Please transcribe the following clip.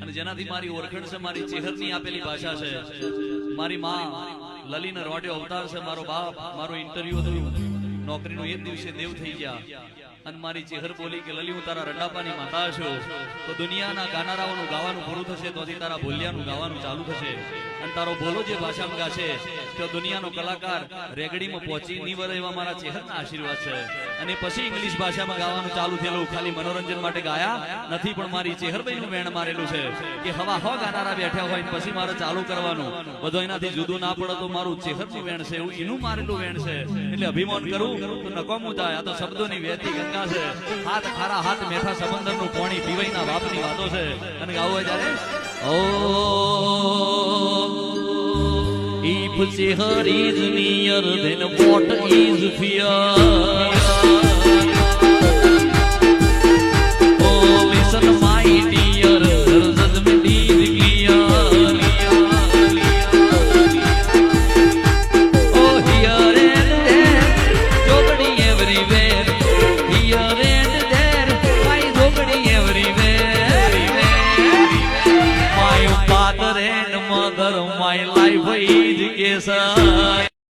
અને જેનાથી મારી ઓળખાણ છે, મારી ચેહરની આપેલી ભાષા છે. મારી માં લલીના રોડ્યો અવતાર છે, મારો બાપ મારું ઇન્ટરવ્યુ થયું નોકરીનું એ દિવસે દેવ થઈ ગયા અને મારી ચેહર બોલી કે લલી હું તારા રંડાપાની માતા છું, તો દુનિયાના ગાનારાઓનું ગાવાનું પૂરું થશે તોથી તારા બોલિયાનું ગાવાનું ચાલુ થશે અને તારો બોલો જે ભાષામાં ગાશે તો દુનિયાનો કલાકાર રેગડીમાં પહોંચી નહીં વળે એવા મારા ચેહરના આશીર્વાદ છે. અને પછી ઇંગ્લિશ ભાષામાં ગાવાનું ચાલુ થયેલું. ખાલી મનોરંજન માટે ગાયા નથી, પણ મારી ચેહરભાઈનું વેણ મારેલું છે કે હવા હો ગાનારા બેઠા હોય પછી મારે ચાલુ કરવાનું. બધો એનાથી જુદું ના પડે તો મારું ચેહરનું વેણ છે, એવું એનું મારેલું વેણ છે. એટલે અભિમાન કરું તો નકામું થાય. આ તો શબ્દોની વહેતી ગંગા છે. હાથ ખારા હાથ મેઠા સમંદરનું પાણી પીવાઈના બાપની વાતો છે. અને ગાવું જ્યારે if cheher is near then what is fear? Oh listen my dear, judgment is clear. Oh here and there, jogadi everywhere. Here and there, my jogadi everywhere. My father and mother, my life is education.